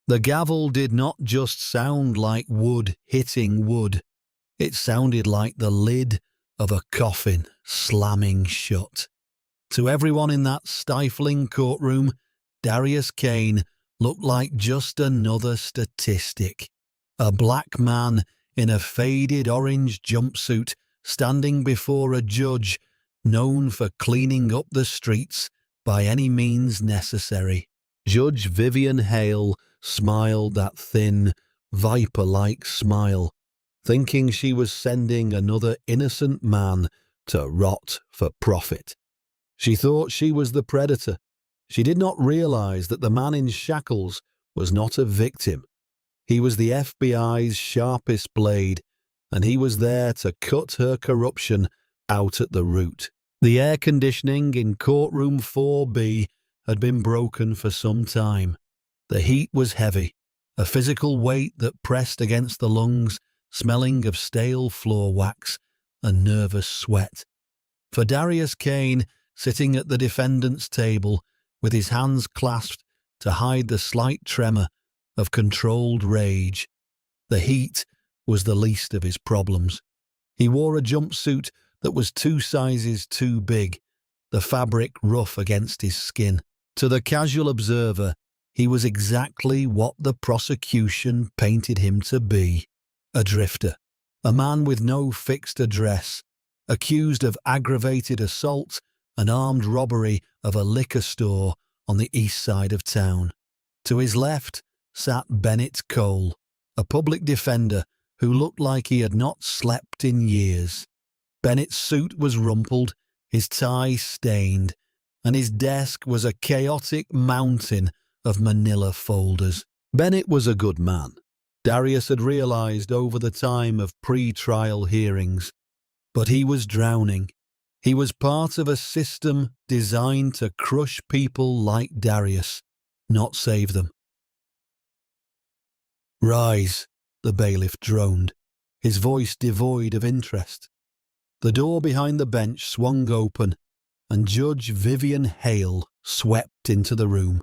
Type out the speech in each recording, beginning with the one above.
The gavel did not just sound like wood hitting wood. It sounded like the lid of a coffin slamming shut. To everyone in that stifling courtroom, Darius Kane looked like just another statistic. A black man in a faded orange jumpsuit standing before a judge known for cleaning up the streets by any means necessary. Judge Vivian Hale smiled that thin, viper-like smile, thinking she was sending another innocent man to rot for profit. She thought she was the predator. She did not realize that the man in shackles was not a victim. He was the FBI's sharpest blade, and he was there to cut her corruption out at the root. The air conditioning in courtroom 4B had been broken for some time. The heat was heavy, a physical weight that pressed against the lungs, smelling of stale floor wax and nervous sweat. For Darius Kane, sitting at the defendant's table, with his hands clasped to hide the slight tremor of controlled rage, the heat was the least of his problems. He wore a jumpsuit that was 2 sizes too big, the fabric rough against his skin. To the casual observer, he was exactly what the prosecution painted him to be: a drifter, a man with no fixed address, accused of aggravated assault and armed robbery of a liquor store on the east side of town. To his left sat Bennett Cole, a public defender who looked like he had not slept in years. Bennett's suit was rumpled, his tie stained, and his desk was a chaotic mountain of manila folders. Bennett was a good man, Darius had realized over the time of pre-trial hearings, but he was drowning. He was part of a system designed to crush people like Darius, not save them. "Rise," the bailiff droned, his voice devoid of interest. The door behind the bench swung open, and Judge Vivian Hale swept into the room.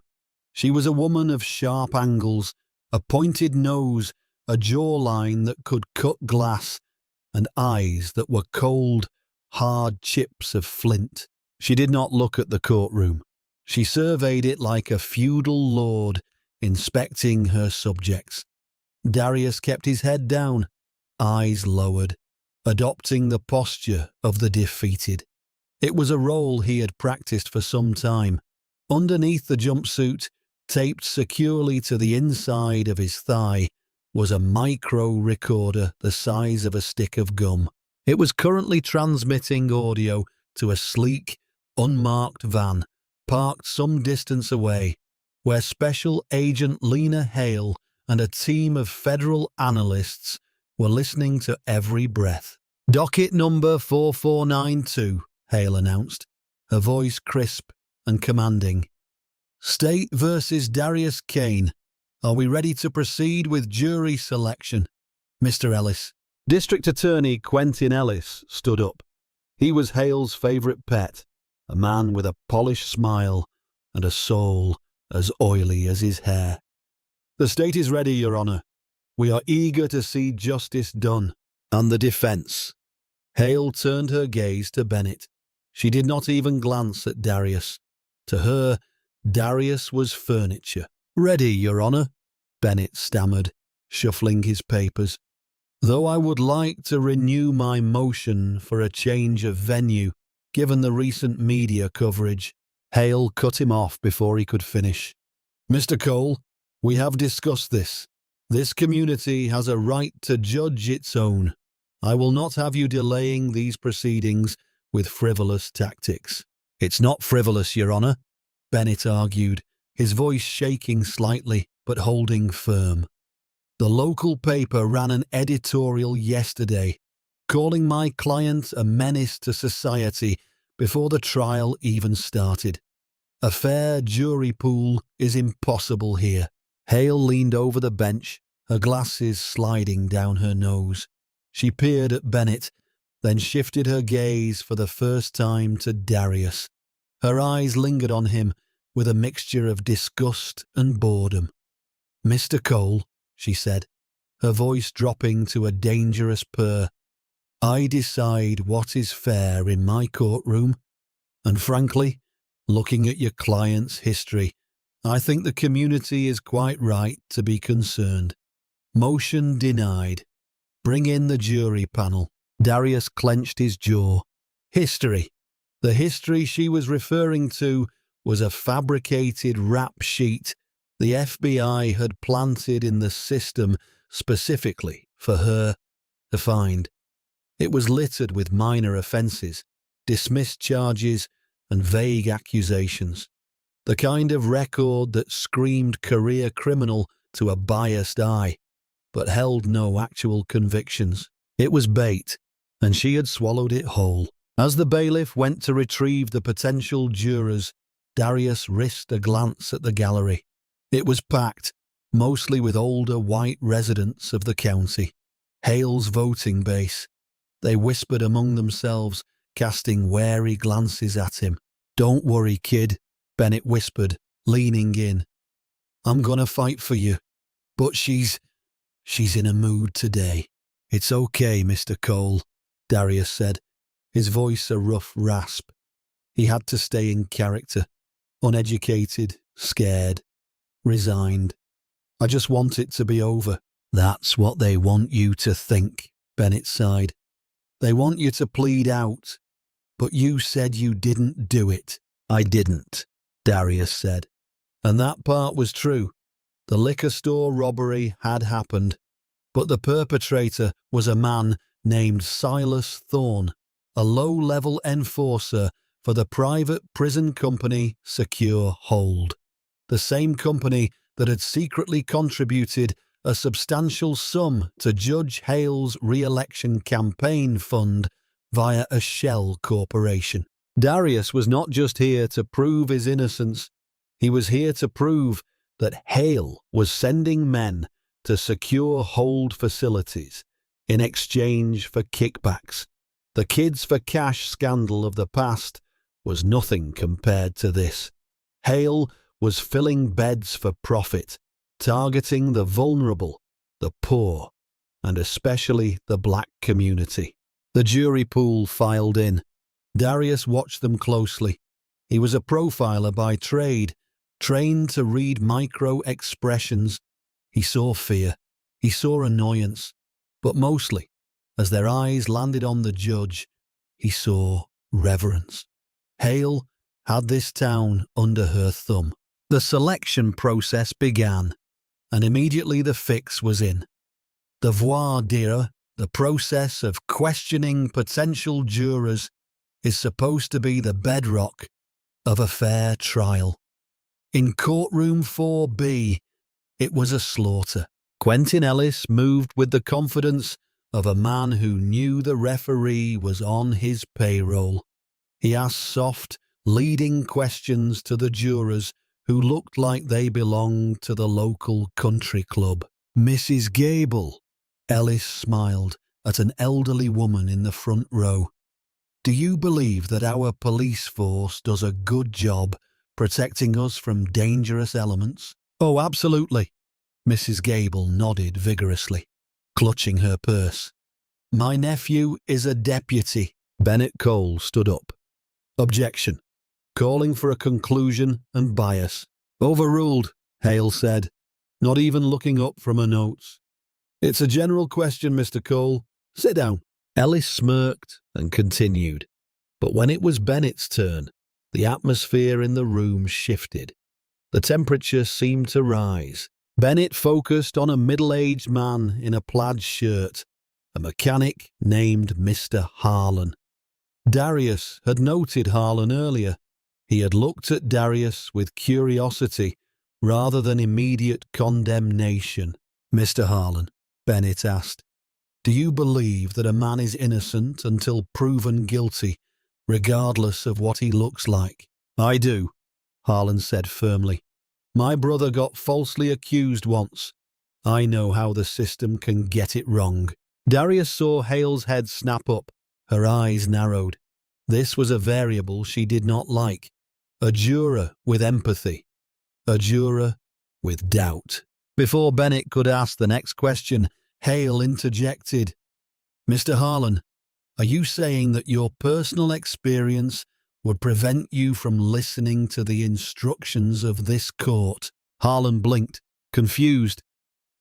She was a woman of sharp angles, a pointed nose, a jawline that could cut glass, and eyes that were cold, hard chips of flint. She did not look at the courtroom. She surveyed it like a feudal lord inspecting her subjects. Darius kept his head down, eyes lowered, adopting the posture of the defeated. It was a role he had practiced for some time. Underneath the jumpsuit, taped securely to the inside of his thigh, was a micro recorder the size of a stick of gum. It was currently transmitting audio to a sleek, unmarked van parked some distance away, where Special Agent Lena Hale and a team of federal analysts were listening to every breath. "Docket number 4492, Hale announced, her voice crisp and commanding. "State versus Darius Kane. Are we ready to proceed with jury selection? Mr. Ellis." District Attorney Quentin Ellis stood up. He was Hale's favourite pet, a man with a polished smile and a soul as oily as his hair. "The state is ready, Your Honour. We are eager to see justice done." "And the defence?" Hale turned her gaze to Bennett. She did not even glance at Darius. To her, Darius was furniture. "Ready, Your Honour," Bennett stammered, shuffling his papers. "Though I would like to renew my motion for a change of venue, given the recent media coverage." Hale cut him off before he could finish. "Mr. Cole, we have discussed this. This community has a right to judge its own. I will not have you delaying these proceedings with frivolous tactics." "It's not frivolous, Your Honour," Bennett argued, his voice shaking slightly but holding firm. "The local paper ran an editorial yesterday, calling my client a menace to society before the trial even started. A fair jury pool is impossible here." Hale leaned over the bench, her glasses sliding down her nose. She peered at Bennett, then shifted her gaze for the first time to Darius. Her eyes lingered on him with a mixture of disgust and boredom. Mr. Cole, she said, her voice dropping to a dangerous purr, I decide what is fair in my courtroom, and frankly, looking at your client's history, I think the community is quite right to be concerned. Motion denied. Bring in the jury panel. Darius clenched his jaw. History. The history she was referring to was a fabricated rap sheet the FBI had planted in the system specifically for her to find. It was littered with minor offences, dismissed charges, and vague accusations. The kind of record that screamed career criminal to a biased eye, but held no actual convictions. It was bait, and she had swallowed it whole. As the bailiff went to retrieve the potential jurors, Darius risked a glance at the gallery. It was packed, mostly with older white residents of the county. Hale's voting base. They whispered among themselves, casting wary glances at him. Don't worry, kid, Bennett whispered, leaning in. I'm gonna fight for you, but she's in a mood today. It's okay, Mr. Cole, Darius said, his voice a rough rasp. He had to stay in character, uneducated, scared, resigned. I just want it to be over. That's what they want you to think, Bennett sighed. They want you to plead out. But you said you didn't do it. I didn't, Darius said. And that part was true. The liquor store robbery had happened, but the perpetrator was a man named Silas Thorne, a low-level enforcer for the private prison company Secure Hold, the same company that had secretly contributed a substantial sum to Judge Hale's re-election campaign fund via a shell corporation. Darius was not just here to prove his innocence, he was here to prove that Hale was sending men to secure hold facilities in exchange for kickbacks. The kids for cash scandal of the past was nothing compared to this. Hale was filling beds for profit, targeting the vulnerable, the poor, and especially the black community. The jury pool filed in. Darius watched them closely. He was a profiler by trade, trained to read micro-expressions. He saw fear, he saw annoyance, but mostly, as their eyes landed on the judge, he saw reverence. Hale had this town under her thumb. The selection process began, and immediately the fix was in. The voir dire, the process of questioning potential jurors, is supposed to be the bedrock of a fair trial. In courtroom 4B, it was a slaughter. Quentin Ellis moved with the confidence of a man who knew the referee was on his payroll. He asked soft, leading questions to the jurors who looked like they belonged to the local country club. Mrs. Gable, Ellis smiled at an elderly woman in the front row. Do you believe that our police force does a good job protecting us from dangerous elements? Oh, absolutely. Mrs. Gable nodded vigorously, clutching her purse. My nephew is a deputy. Bennett Cole stood up. Objection. Calling for a conclusion and bias. Overruled, Hale said, not even looking up from her notes. It's a general question, Mr. Cole. Sit down. Ellis smirked and continued. But when it was Bennett's turn, the atmosphere in the room shifted. The temperature seemed to rise. Bennett focused on a middle-aged man in a plaid shirt, a mechanic named Mr. Harlan. Darius had noted Harlan earlier. He had looked at Darius with curiosity rather than immediate condemnation. Mr. Harlan, Bennett asked, do you believe that a man is innocent until proven guilty, regardless of what he looks like? I do, Harlan said firmly. My brother got falsely accused once. I know how the system can get it wrong. Darius saw Hale's head snap up. Her eyes narrowed. This was a variable she did not like. A juror with empathy. A juror with doubt. Before Bennett could ask the next question, Hale interjected. Mr. Harlan, are you saying that your personal experience would prevent you from listening to the instructions of this court? Harlan blinked, confused.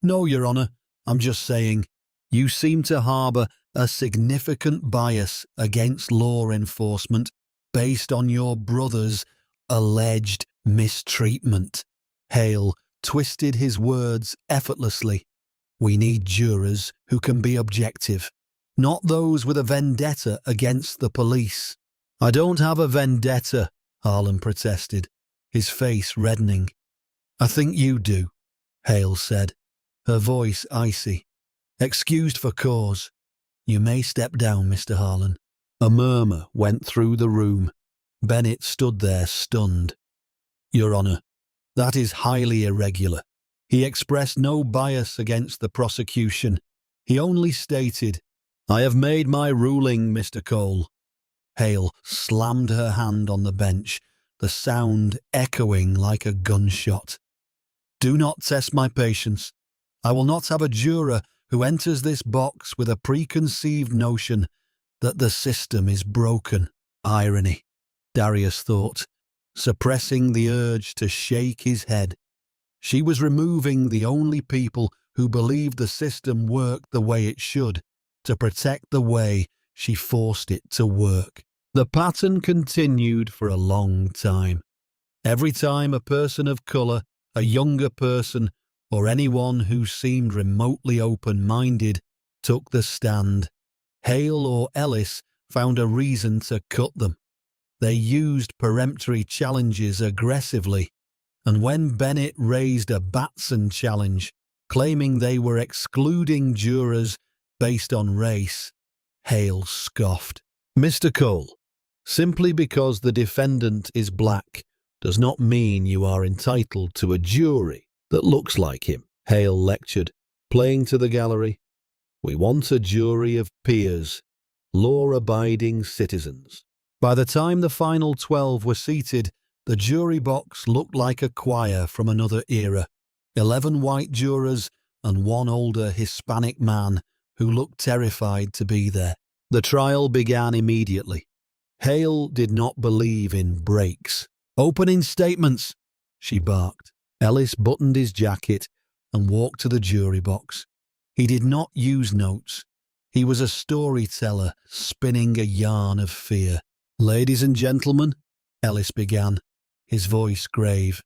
No, Your Honor, I'm just saying, you seem to harbour a significant bias against law enforcement based on your brother's alleged mistreatment. Hale twisted his words effortlessly. We need jurors who can be objective, not those with a vendetta against the police. I don't have a vendetta, Harlan protested, his face reddening. I think you do, Hale said, her voice icy. Excused for cause. You may step down, Mr. Harlan. A murmur went through the room. Bennett stood there stunned. Your Honor, that is highly irregular. He expressed no bias against the prosecution. He only stated, I have made my ruling, Mr. Cole. Hale slammed her hand on the bench, the sound echoing like a gunshot. Do not test my patience. I will not have a juror who enters this box with a preconceived notion that the system is broken. Irony, Darius thought, suppressing the urge to shake his head. She was removing the only people who believed the system worked the way it should, to protect the way she forced it to work. The pattern continued for a long time. Every time a person of colour, a younger person, or anyone who seemed remotely open-minded took the stand, Hale or Ellis found a reason to cut them. They used peremptory challenges aggressively, and when Bennett raised a Batson challenge, claiming they were excluding jurors based on race, Hale scoffed. Mr. Cole, simply because the defendant is black does not mean you are entitled to a jury that looks like him, Hale lectured, playing to the gallery. We want a jury of peers, law-abiding citizens. By the time the final 12 were seated, the jury box looked like a choir from another era. 11 white jurors and one older Hispanic man who looked terrified to be there. The trial began immediately. Hale did not believe in breaks. Opening statements, she barked. Ellis buttoned his jacket and walked to the jury box. He did not use notes. He was a storyteller spinning a yarn of fear. Ladies and gentlemen, Ellis began, his voice grave.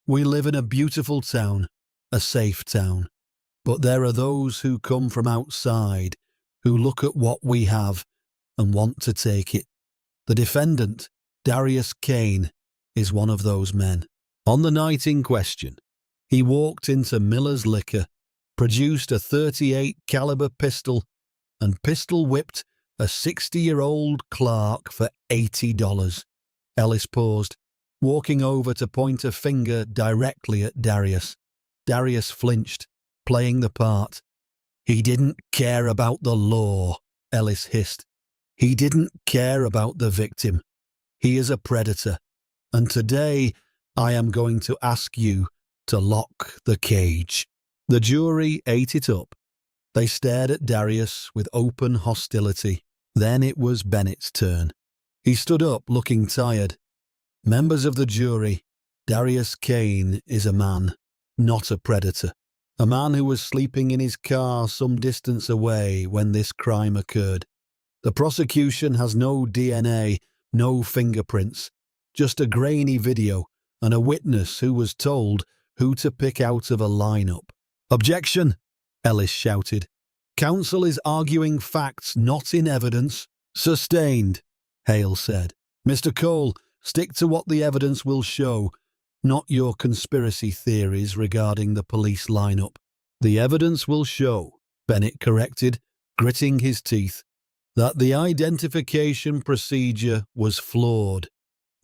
We live in a beautiful town, a safe town. But there are those who come from outside, who look at what we have and want to take it. The defendant, Darius Kane, is one of those men. On the night in question, he walked into Miller's Liquor, produced a .38 caliber pistol, and pistol-whipped a 60-year-old clerk for $80. Ellis paused, walking over to point a finger directly at Darius. Darius flinched, playing the part. He didn't care about the law, Ellis hissed. He didn't care about the victim. He is a predator. And today, I am going to ask you to lock the cage. The jury ate it up. They stared at Darius with open hostility. Then it was Bennett's turn. He stood up, looking tired. Members of the jury, Darius Kane is a man, not a predator. A man who was sleeping in his car some distance away when this crime occurred. The prosecution has no DNA, no fingerprints, just a grainy video and a witness who was told who to pick out of a lineup. Objection, Ellis shouted. Counsel is arguing facts, not in evidence. Sustained, Hale said. Mr. Cole, stick to what the evidence will show, not your conspiracy theories regarding the police lineup. The evidence will show, Bennett corrected, gritting his teeth, that the identification procedure was flawed,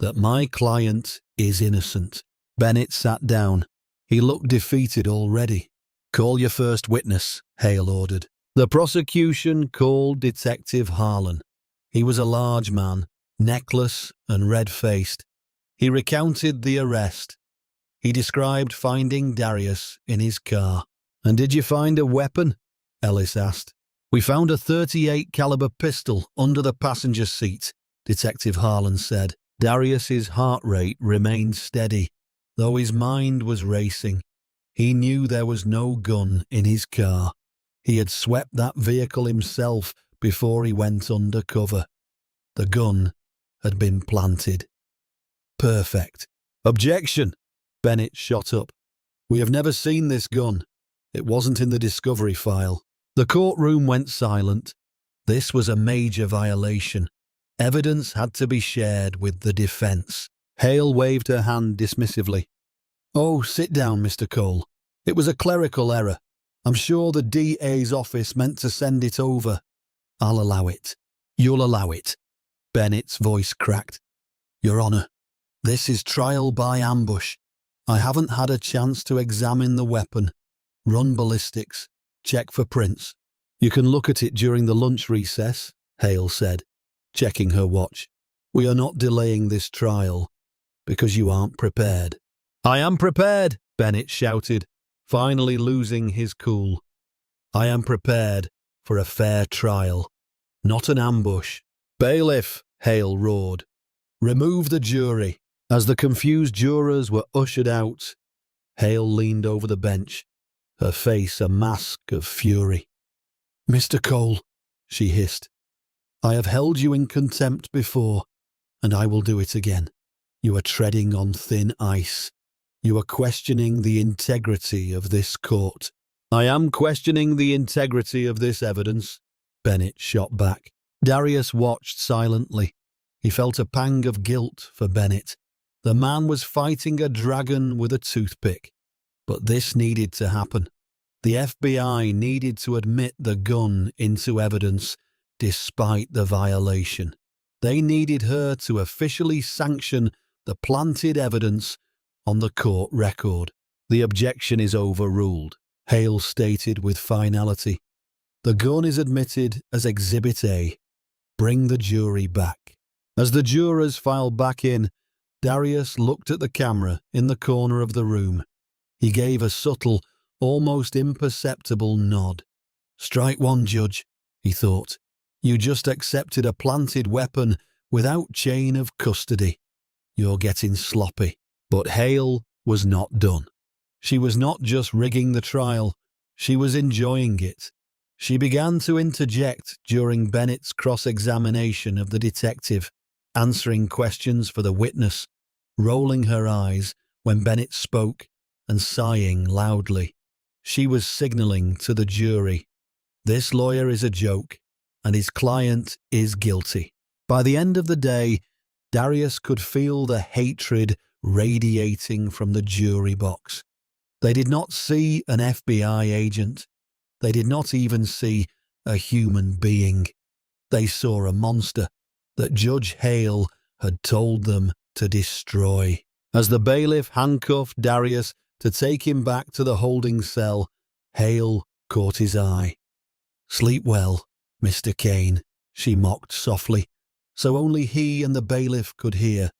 that my client is innocent. Bennett sat down. He looked defeated already. Call your first witness, Hale ordered. The prosecution called Detective Harlan. He was a large man, necklace and red-faced. He recounted the arrest. He described finding Darius in his car. "And did you find a weapon?" Ellis asked. "We found a .38 caliber pistol under the passenger seat," Detective Harlan said. Darius's heart rate remained steady, though his mind was racing. He knew there was no gun in his car. He had swept that vehicle himself before he went undercover. The gun had been planted. Perfect. "Objection!" Bennett shot up. "We have never seen this gun. It wasn't in the discovery file." The courtroom went silent. This was a major violation. Evidence had to be shared with the defense. Hale waved her hand dismissively. "Oh, sit down, Mr. Cole. It was a clerical error. I'm sure the DA's office meant to send it over." "I'll allow it." "You'll allow it." Bennett's voice cracked. "Your Honor, this is trial by ambush. I haven't had a chance to examine the weapon, run ballistics, check for prints." "You can look at it during the lunch recess," Hale said, checking her watch. "We are not delaying this trial because you aren't prepared." "I am prepared," Bennett shouted, finally losing his cool. "I am prepared for a fair trial, not an ambush." "Bailiff," Hale roared, "remove the jury." As the confused jurors were ushered out, Hale leaned over the bench, her face a mask of fury. "Mr. Cole," she hissed, "I have held you in contempt before, and I will do it again. You are treading on thin ice. You are questioning the integrity of this court." "I am questioning the integrity of this evidence," Bennett shot back. Darius watched silently. He felt a pang of guilt for Bennett. The man was fighting a dragon with a toothpick. But this needed to happen. The FBI needed to admit the gun into evidence, despite the violation. They needed her to officially sanction the planted evidence on the court record. "The objection is overruled," Hale stated with finality. "The gun is admitted as Exhibit A. Bring the jury back." As the jurors filed back in, Darius looked at the camera in the corner of the room. He gave a subtle, almost imperceptible nod. "Strike one, Judge," he thought. "You just accepted a planted weapon without chain of custody. You're getting sloppy." But Hale was not done. She was not just rigging the trial, she was enjoying it. She began to interject during Bennett's cross-examination of the detective, answering questions for the witness, rolling her eyes when Bennett spoke, and sighing loudly. She was signaling to the jury, this lawyer is a joke, and his client is guilty. By the end of the day, Darius could feel the hatred radiating from the jury box. They did not see an FBI agent. They did not even see a human being. They saw a monster that Judge Hale had told them to destroy. As the bailiff handcuffed Darius to take him back to the holding cell, Hale caught his eye. "Sleep well, Mr. Kane," she mocked softly, so only he and the bailiff could hear.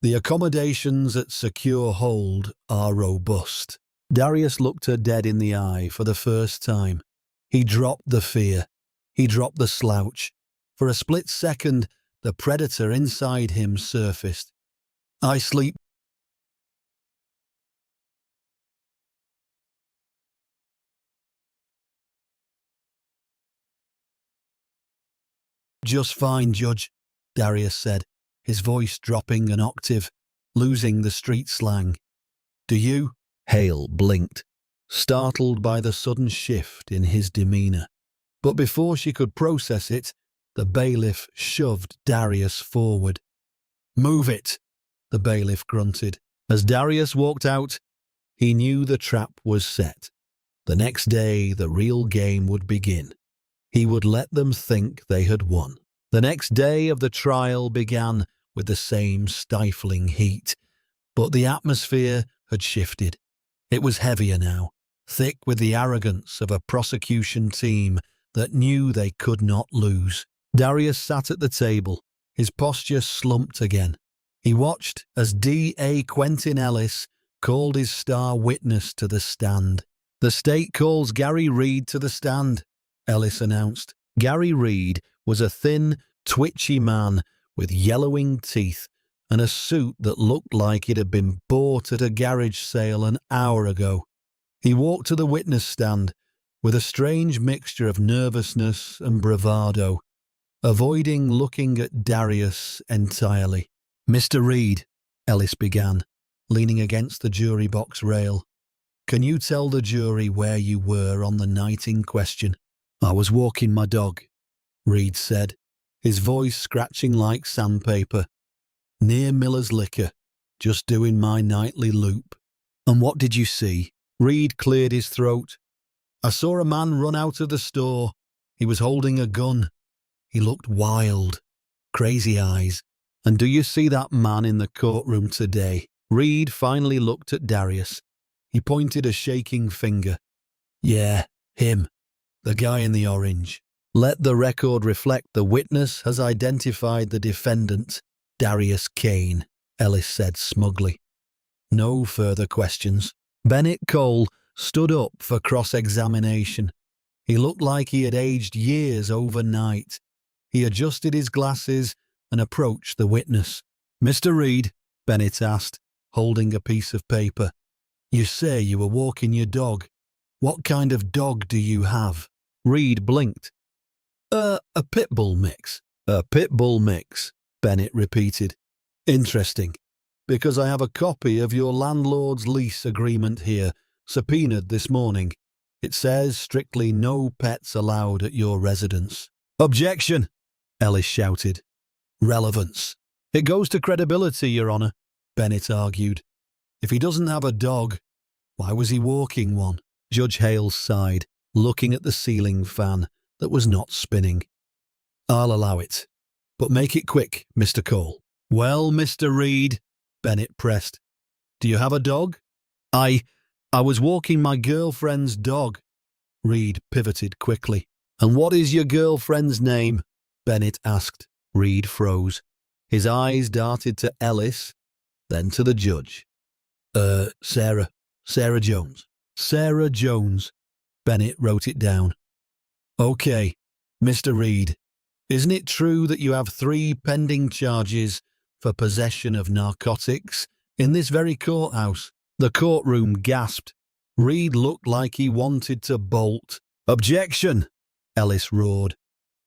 "The accommodations at Secure Hold are robust." Darius looked her dead in the eye for the first time. He dropped the fear. He dropped the slouch. For a split second, the predator inside him surfaced. "I sleep just fine, Judge," Darius said, his voice dropping an octave, losing the street slang. "Do you?" Hale blinked, startled by the sudden shift in his demeanor. But before she could process it, the bailiff shoved Darius forward. "Move it," the bailiff grunted. As Darius walked out, he knew the trap was set. The next day, the real game would begin. He would let them think they had won. The next day of the trial began with the same stifling heat, but the atmosphere had shifted. It was heavier now, thick with the arrogance of a prosecution team that knew they could not lose. Darius sat at the table, his posture slumped again. He watched as D.A. Quentin Ellis called his star witness to the stand. "The state calls Gary Reed to the stand," Ellis announced. Gary Reed was a thin, twitchy man with yellowing teeth and a suit that looked like it had been bought at a garage sale an hour ago. He walked to the witness stand with a strange mixture of nervousness and bravado, avoiding looking at Darius entirely. "Mr. Reed," Ellis began, leaning against the jury box rail, "can you tell the jury where you were on the night in question?" "I was walking my dog," Reed said, his voice scratching like sandpaper. "Near Miller's Liquor, just doing my nightly loop." "And what did you see?" Reed cleared his throat. "I saw a man run out of the store. He was holding a gun. He looked wild. Crazy eyes. And do you see that man in the courtroom today?" Reed finally looked at Darius. He pointed a shaking finger. "Yeah, him. The guy in the orange." "Let the record reflect the witness has identified the defendant, Darius Kane," Ellis said smugly. "No further questions." Bennett Cole stood up for cross-examination. He looked like he had aged years overnight. He adjusted his glasses and approached the witness. "Mr. Reed," Bennett asked, holding a piece of paper, "you say you were walking your dog. What kind of dog do you have?" Reed blinked. A pit bull mix." "A pit bull mix," Bennett repeated. "Interesting, because I have a copy of your landlord's lease agreement here, subpoenaed this morning. It says strictly no pets allowed at your residence." "Objection!" Ellis shouted. "Relevance. It goes to credibility, Your Honor," Bennett argued. "If he doesn't have a dog, why was he walking one?" Judge Hales sighed, looking at the ceiling fan that was not spinning. "I'll allow it, but make it quick, Mr. Cole." "Well, Mr. Reed," Bennett pressed, "do you have a dog?" I was walking my girlfriend's dog." Reed pivoted quickly. "And what is your girlfriend's name?" Bennett asked. Reed froze. His eyes darted to Ellis, then to the judge. Sarah Jones." "Sarah Jones." Bennett wrote it down. "Okay, Mr. Reed, isn't it true that you have 3 pending charges for possession of narcotics in this very courthouse?" The courtroom gasped. Reed looked like he wanted to bolt. "Objection!" Ellis roared.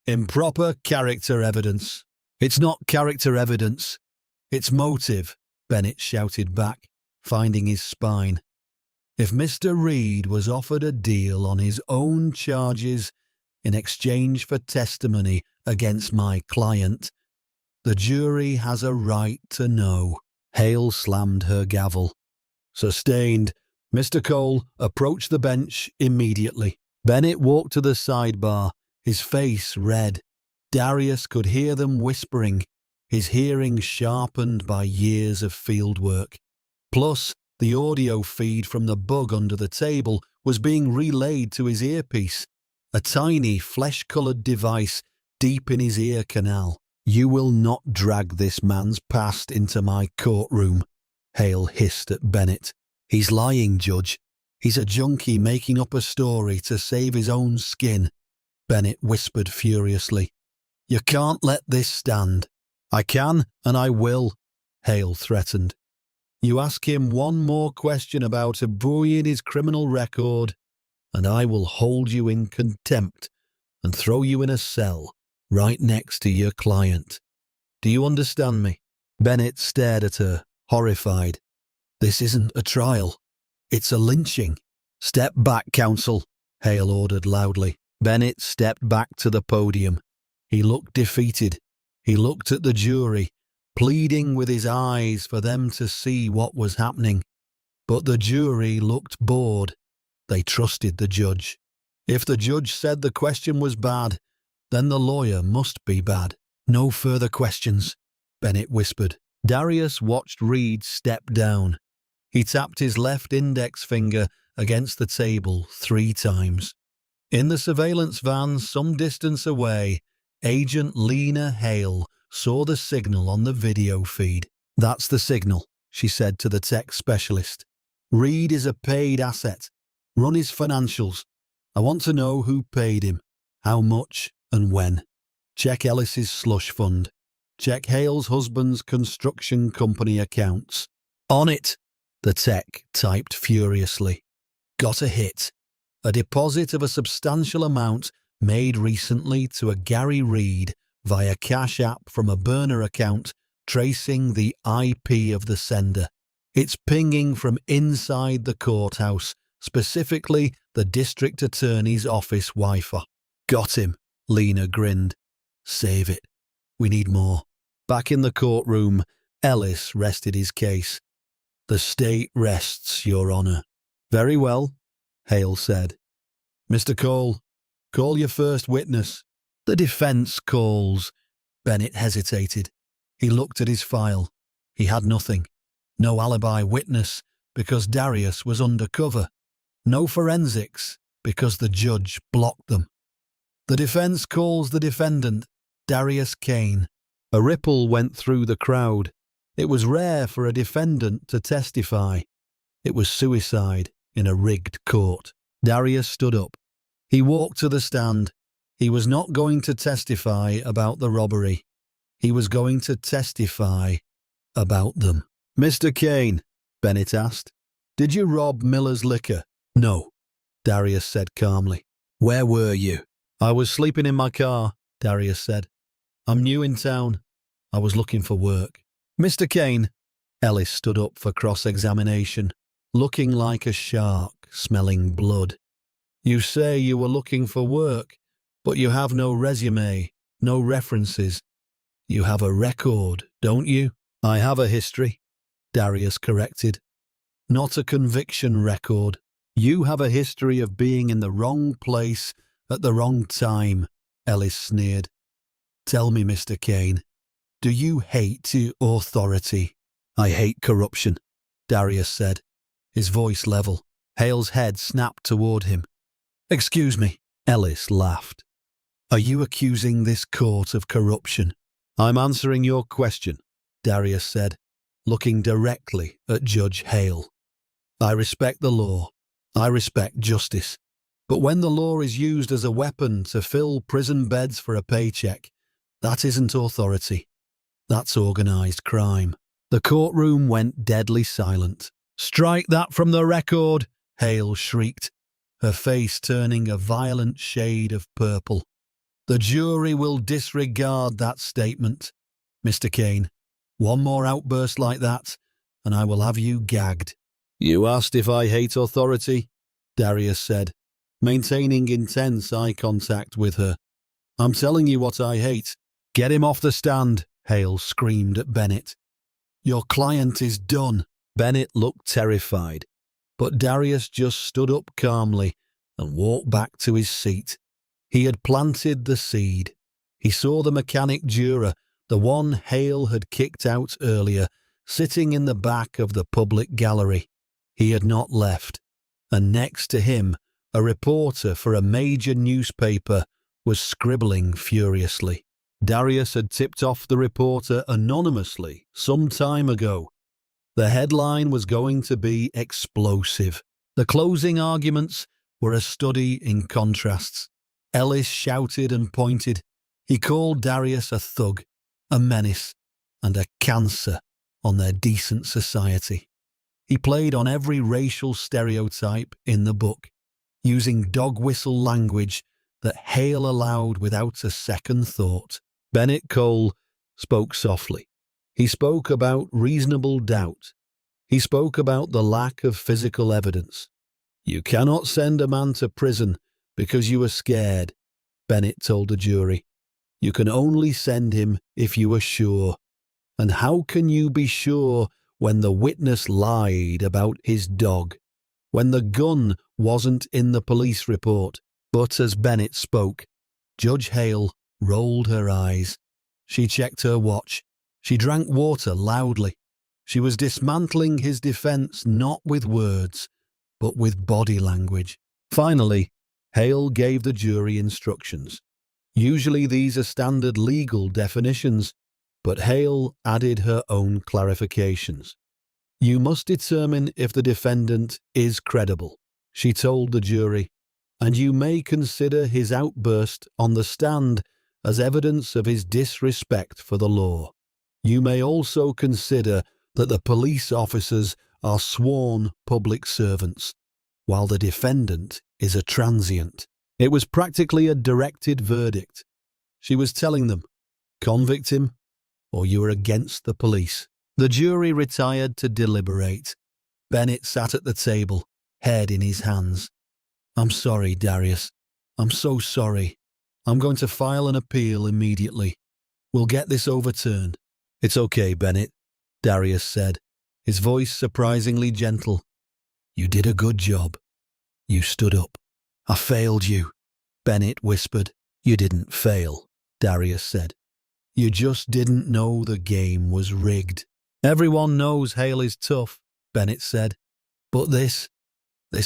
"Improper character evidence." "It's not character evidence. It's motive," Bennett shouted back, finding his spine. If Mr. Reed was offered a deal on his own charges in exchange for testimony against my client, the jury has a right to know. Hale slammed her gavel. "Sustained. Mr. Cole, approach the bench immediately." Bennett walked to the sidebar, his face red. Darius could hear them whispering, his hearing sharpened by years of fieldwork. Plus, the audio feed from the bug under the table was being relayed to his earpiece, a tiny flesh-coloured device deep in his ear canal. "You will not drag this man's past into my courtroom," Hale hissed at Bennett. "He's lying, Judge. He's a junkie making up a story to save his own skin," Bennett whispered furiously. "You can't let this stand." "I can, and I will," Hale threatened. "You ask him one more question about buoying his criminal record, and I will hold you in contempt and throw you in a cell right next to your client. Do you understand me?" Bennett stared at her, horrified. "This isn't a trial. It's a lynching." "Step back, counsel," Hale ordered loudly. Bennett stepped back to the podium. He looked defeated. He looked at the jury, pleading with his eyes for them to see what was happening. But the jury looked bored. They trusted the judge. If the judge said the question was bad, then the lawyer must be bad. "No further questions," Bennett whispered. Darius watched Reed step down. He tapped his left index finger against the table 3 times. In the surveillance van some distance away, Agent Lena Hale saw the signal on the video feed. "That's the signal," she said to the tech specialist. Reed is a paid asset. Run his financials. I want to know who paid him, how much, and when. Check Ellis's slush fund. Check Hale's husband's construction company accounts. On it, the tech typed furiously. Got a hit. A deposit of a substantial amount made recently to a Gary Reed via Cash App from a burner account tracing the IP of the sender. It's pinging from inside the courthouse, specifically the district attorney's office Wi-Fi. Got him, Lena grinned. Save it. We need more. Back in the courtroom, Ellis rested his case. The state rests, Your Honor. Very well, Hale said. Mr. Cole, call your first witness. The defense calls. Bennett hesitated. He looked at his file. He had nothing. No alibi witness, because Darius was undercover. No forensics, because the judge blocked them. The defense calls the defendant, Darius Kane. A ripple went through the crowd. It was rare for a defendant to testify. It was suicide in a rigged court. Darius stood up. He walked to the stand. He was not going to testify about the robbery. He was going to testify about them. Mr. Kane, Bennett asked, did you rob Miller's Liquor? No, Darius said calmly. Where were you? I was sleeping in my car, Darius said. I'm new in town. I was looking for work. Mr. Kane, Ellis stood up for cross-examination, looking like a shark smelling blood. You say you were looking for work, but you have no resume, no references. You have a record, don't you? I have a history, Darius corrected. Not a conviction record. You have a history of being in the wrong place at the wrong time, Ellis sneered. Tell me, Mr. Kane, do you hate authority? I hate corruption, Darius said, his voice level. Hale's head snapped toward him. Excuse me, Ellis laughed. Are you accusing this court of corruption? I'm answering your question, Darius said, looking directly at Judge Hale. I respect the law. I respect justice. But when the law is used as a weapon to fill prison beds for a paycheck, that isn't authority. That's organized crime. The courtroom went deadly silent. Strike that from the record, Hale shrieked, her face turning a violent shade of purple. The jury will disregard that statement. Mr. Kane, one more outburst like that, and I will have you gagged. You asked if I hate authority, Darius said, maintaining intense eye contact with her. I'm telling you what I hate. Get him off the stand, Hale screamed at Bennett. Your client is done. Bennett looked terrified, but Darius just stood up calmly and walked back to his seat. He had planted the seed. He saw the mechanic juror, the one Hale had kicked out earlier, sitting in the back of the public gallery. He had not left, and next to him, a reporter for a major newspaper was scribbling furiously. Darius had tipped off the reporter anonymously some time ago. The headline was going to be explosive. The closing arguments were a study in contrasts. Ellis shouted and pointed. He called Darius a thug, a menace, and a cancer on their decent society. He played on every racial stereotype in the book, using dog whistle language that Hale allowed without a second thought. Bennett Cole spoke softly. He spoke about reasonable doubt. He spoke about the lack of physical evidence. You cannot send a man to prison because you are scared, Bennett told the jury. You can only send him if you are sure. And how can you be sure when the witness lied about his dog? When the gun wasn't in the police report? But as Bennett spoke, Judge Hale rolled her eyes. She checked her watch. She drank water loudly. She was dismantling his defense not with words, but with body language. Finally, Hale gave the jury instructions. Usually these are standard legal definitions, but Hale added her own clarifications. You must determine if the defendant is credible, she told the jury, and you may consider his outburst on the stand as evidence of his disrespect for the law. You may also consider that the police officers are sworn public servants, while the defendant is a transient. It was practically a directed verdict. She was telling them, convict him, or you are against the police. The jury retired to deliberate. Bennett sat at the table, head in his hands. I'm sorry, Darius. I'm so sorry. I'm going to file an appeal immediately. We'll get this overturned. It's okay, Bennett, Darius said, his voice surprisingly gentle. You did a good job. You stood up. I failed you, Bennett whispered. You didn't fail, Darius said. You just didn't know the game was rigged. Everyone knows Hale is tough, Bennett said. But this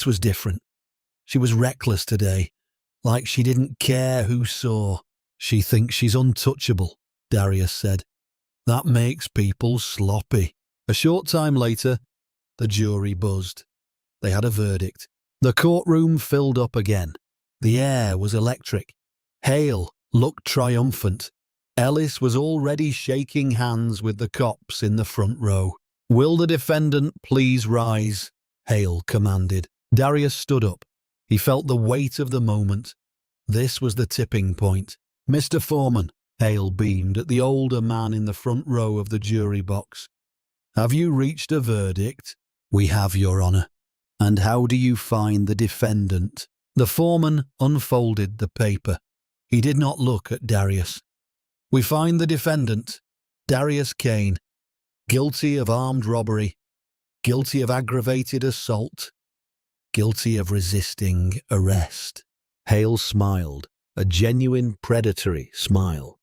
was different. She was reckless today, like she didn't care who saw. She thinks she's untouchable, Darius said. That makes people sloppy. A short time later, the jury buzzed. They had a verdict. The courtroom filled up again. The air was electric. Hale looked triumphant. Ellis was already shaking hands with the cops in the front row. Will the defendant please rise? Hale commanded. Darius stood up. He felt the weight of the moment. This was the tipping point. Mr. Foreman, Hale beamed at the older man in the front row of the jury box. Have you reached a verdict? We have, Your Honor. And how do you find the defendant? The foreman unfolded the paper. He did not look at Darius. We find the defendant, Darius Kane, guilty of armed robbery, guilty of aggravated assault, guilty of resisting arrest. Hale smiled, a genuine predatory smile.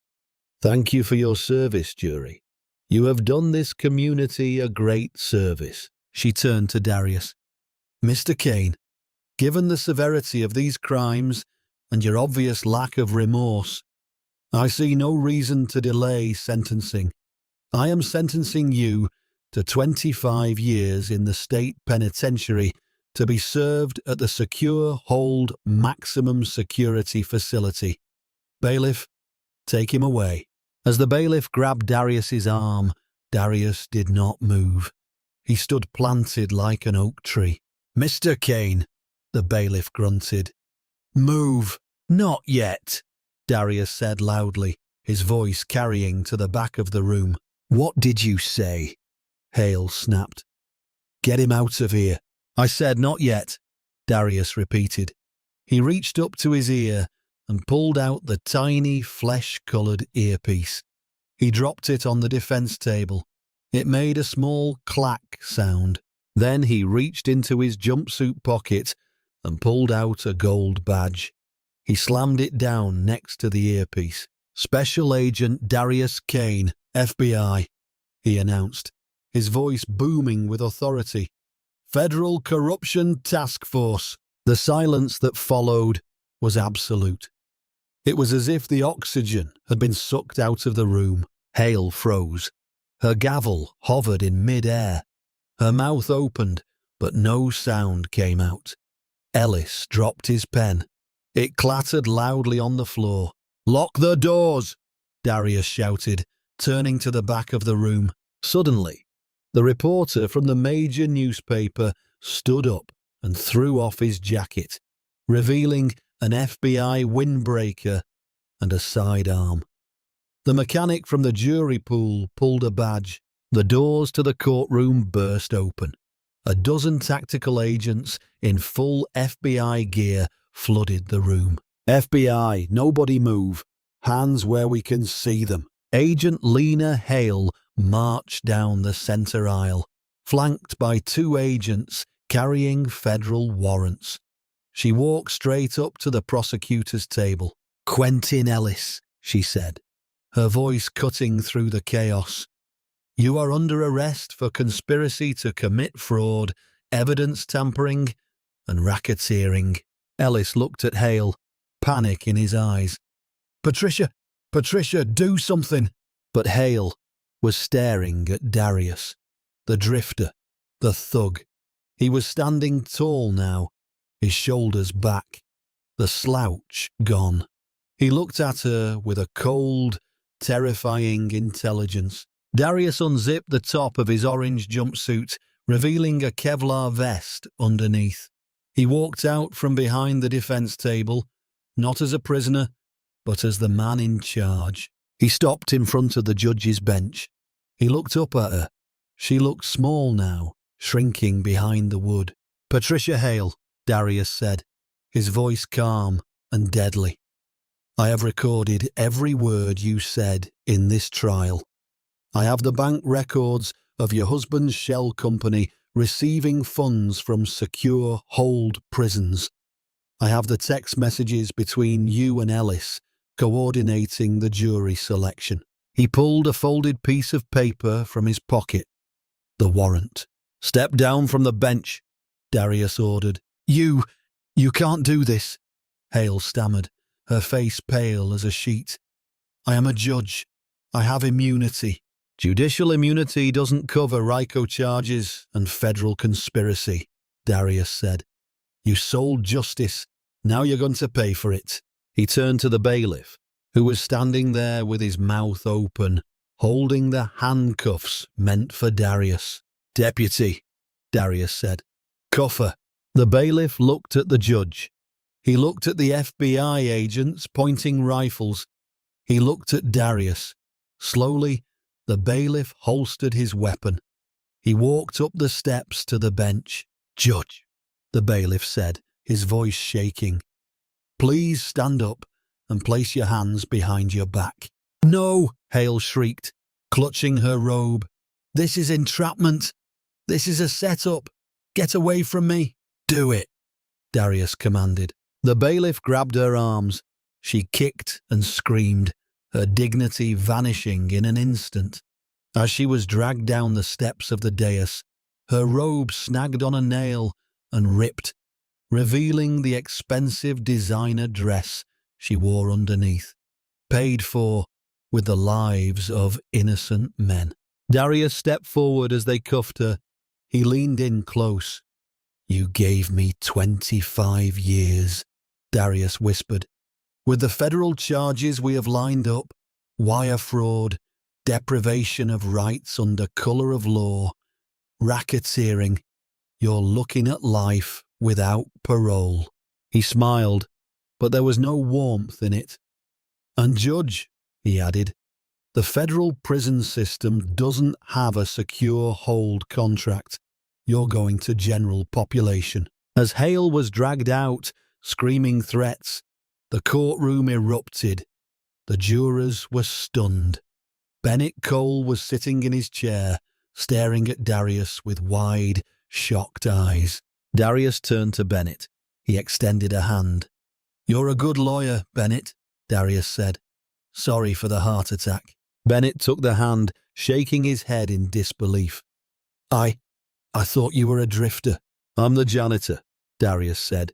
Thank you for your service, jury. You have done this community a great service. She turned to Darius. Mr. Kane, given the severity of these crimes and your obvious lack of remorse, I see no reason to delay sentencing. I am sentencing you to 25 years in the state penitentiary to be served at the Secure Hold Maximum Security Facility. Bailiff, take him away. As the bailiff grabbed Darius's arm, Darius did not move. He stood planted like an oak tree. Mr. Kane, the bailiff grunted. Move. Not yet, Darius said loudly, his voice carrying to the back of the room. What did you say? Hale snapped. Get him out of here. I said not yet, Darius repeated. He reached up to his ear and pulled out the tiny flesh-coloured earpiece. He dropped it on the defence table. It made a small clack sound. Then he reached into his jumpsuit pocket and pulled out a gold badge. He slammed it down next to the earpiece. Special Agent Darius Kane, FBI, he announced, his voice booming with authority. Federal Corruption Task Force. The silence that followed was absolute. It was as if the oxygen had been sucked out of the room. Hale froze. Her gavel hovered in mid-air. Her mouth opened, but no sound came out. Ellis dropped his pen. It clattered loudly on the floor. Lock the doors, Darius shouted, turning to the back of the room. Suddenly, the reporter from the major newspaper stood up and threw off his jacket, revealing an FBI windbreaker and a sidearm. The mechanic from the jury pool pulled a badge. The doors to the courtroom burst open. A dozen tactical agents in full FBI gear flooded the room. FBI, nobody move. Hands where we can see them. Agent Lena Hale marched down the center aisle, flanked by two agents carrying federal warrants. She walked straight up to the prosecutor's table. Quentin Ellis, she said, her voice cutting through the chaos. You are under arrest for conspiracy to commit fraud, evidence tampering, and racketeering. Ellis looked at Hale, panic in his eyes. Patricia, do something. But Hale was staring at Darius, the drifter, The thug. He was standing tall now, his shoulders back, the slouch gone. He looked at her with a cold, terrifying intelligence. Darius unzipped the top of his orange jumpsuit, revealing a Kevlar vest underneath. He walked out from behind the defense table, not as a prisoner, but as the man in charge. He stopped in front of the judge's bench. He looked up at her. She looked small now, shrinking behind the wood. "Patricia Hale," Darius said, his voice calm and deadly. "I have recorded every word you said in this trial. I have the bank records of your husband's shell company receiving funds from secure hold prisons. I have the text messages between you and Ellis, coordinating the jury selection." He pulled a folded piece of paper from his pocket. The warrant. "Step down from the bench," Darius ordered. You can't do this," Hale stammered, her face pale as a sheet. "I am a judge. I have immunity." "Judicial immunity doesn't cover RICO charges and federal conspiracy," Darius said. "You sold justice. Now you're going to pay for it." He turned to the bailiff, who was standing there with his mouth open, holding the handcuffs meant for Darius. "Deputy," Darius said. "Cuff her." The bailiff looked at the judge. He looked at the FBI agents pointing rifles. He looked at Darius. Slowly, the bailiff holstered his weapon. He walked up the steps to the bench. "Judge," the bailiff said, his voice shaking, "please stand up and place your hands behind your back." "No," Hale shrieked, clutching her robe. "This is entrapment. This is a setup. Get away from me." "Do it," Darius commanded. The bailiff grabbed her arms. She kicked and screamed, her dignity vanishing in an instant. As she was dragged down the steps of the dais, her robe snagged on a nail and ripped, revealing the expensive designer dress she wore underneath, paid for with the lives of innocent men. Darius stepped forward as they cuffed her. He leaned in close. "You gave me 25 years, Darius whispered. "With the federal charges we have lined up, wire fraud, deprivation of rights under colour of law, racketeering, you're looking at life without parole." He smiled, but there was no warmth in it. "And Judge," he added, "the federal prison system doesn't have a secure hold contract. You're going to general population." As Hale was dragged out, screaming threats, the courtroom erupted. The jurors were stunned. Bennett Cole was sitting in his chair, staring at Darius with wide, shocked eyes. Darius turned to Bennett. He extended a hand. "You're a good lawyer, Bennett," Darius said. "Sorry for the heart attack." Bennett took the hand, shaking his head in disbelief. I thought you were a drifter." "I'm the janitor," Darius said,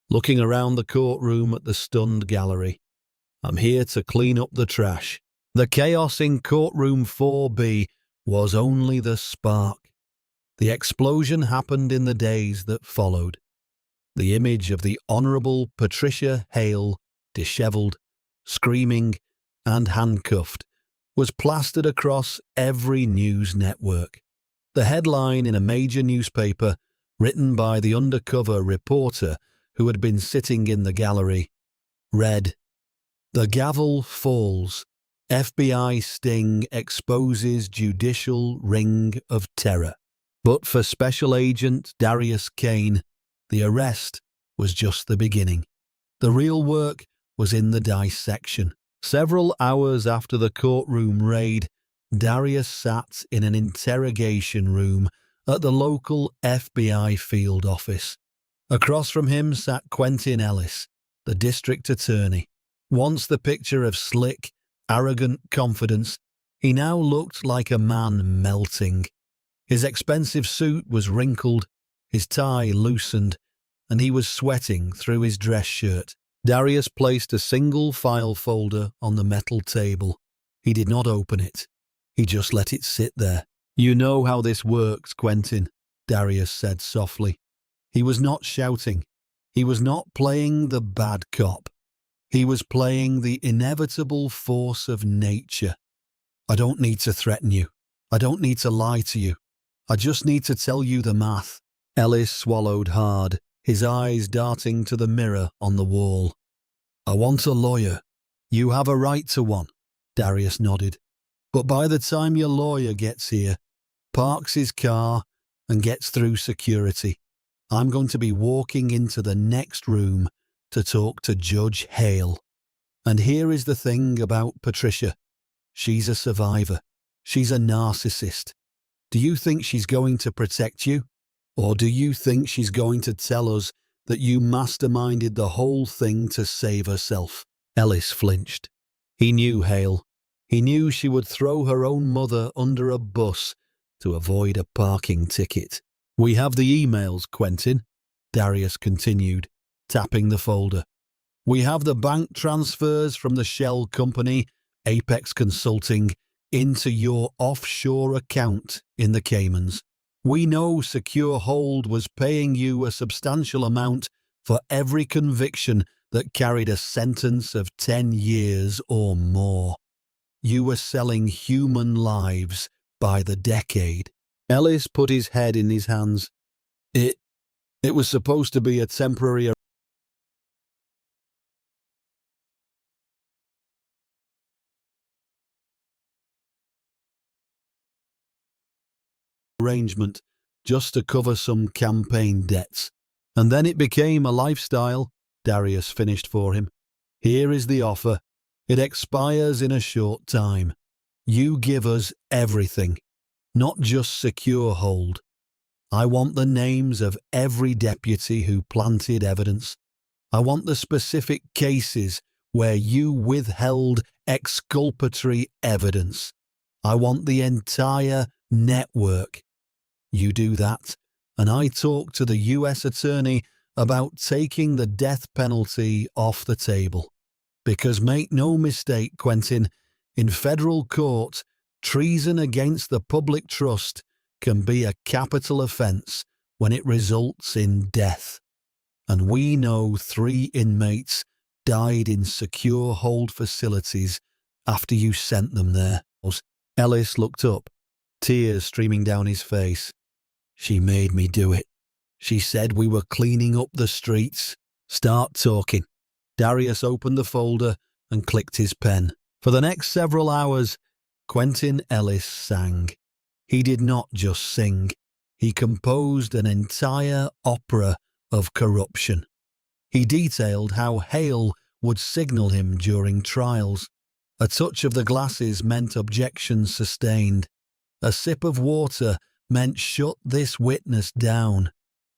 looking around the courtroom at the stunned gallery. "I'm here to clean up the trash." The chaos in courtroom 4B was only the spark. The explosion happened in the days that followed. The image of the Honourable Patricia Hale, dishevelled, screaming, and handcuffed, was plastered across every news network. The headline in a major newspaper, written by the undercover reporter who had been sitting in the gallery, read, "The gavel falls. FBI sting exposes judicial ring of terror." But for Special Agent Darius Kane, the arrest was just the beginning. The real work was in the dissection. Several hours after the courtroom raid, Darius sat in an interrogation room at the local FBI field office. Across from him sat Quentin Ellis, the district attorney. Once the picture of slick, arrogant confidence, he now looked like a man melting. His expensive suit was wrinkled, his tie loosened, and he was sweating through his dress shirt. Darius placed a single file folder on the metal table. He did not open it. He just let it sit there. "You know how this works, Quentin," Darius said softly. He was not shouting. He was not playing the bad cop. He was playing the inevitable force of nature. I don't need to threaten you. I don't need to lie to you. I just need to tell you the math. Ellis swallowed hard, his eyes darting to the mirror on the wall. I want a lawyer. You have a right to one, Darius nodded. But by the time your lawyer gets here, parks his car, and gets through security, I'm going to be walking into the next room to talk to Judge Hale. And here is the thing about Patricia. She's a survivor. She's a narcissist. Do you think she's going to protect you? Or do you think she's going to tell us that you masterminded the whole thing to save herself? Ellis flinched. He knew Hale. He knew she would throw her own mother under a bus to avoid a parking ticket. We have the emails, Quentin, Darius continued, tapping the folder. We have the bank transfers from the shell company, Apex Consulting, into your offshore account in the Caymans. We know Secure Hold was paying you a substantial amount for every conviction that carried a sentence of 10 years or more. You were selling human lives by the decade. Ellis put his head in his hands. It was supposed to be a temporary arrangement just to cover some campaign debts. And then it became a lifestyle, Darius finished for him. Here is the offer. It expires in a short time. You give us everything, not just Secure Hold. I want the names of every deputy who planted evidence. I want the specific cases where you withheld exculpatory evidence. I want the entire network. You do that, and I talk to the U.S. Attorney about taking the death penalty off the table. Because make no mistake, Quentin, in federal court, treason against the public trust can be a capital offence when it results in death. And we know 3 inmates died in Secure Hold facilities after you sent them there. Ellis looked up, tears streaming down his face. She made me do it. She said we were cleaning up the streets. Start talking. Darius opened the folder and clicked his pen. For the next several hours, Quentin Ellis sang. He did not just sing. He composed an entire opera of corruption. He detailed how Hale would signal him during trials. A touch of the glasses meant objections sustained. A sip of water meant shut this witness down.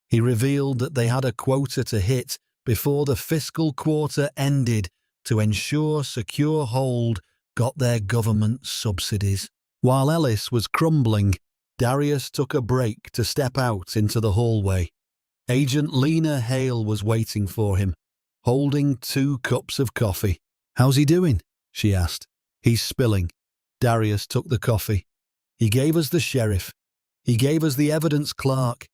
He revealed that they had a quota to hit before the fiscal quarter ended to ensure Secure Hold got their government subsidies. While Ellis was crumbling, Darius took a break to step out into the hallway. Agent Lena Hale was waiting for him, holding 2 cups of coffee. How's he doing? She asked. He's spilling. Darius took the coffee. He gave us the sheriff. He gave us the evidence clerk.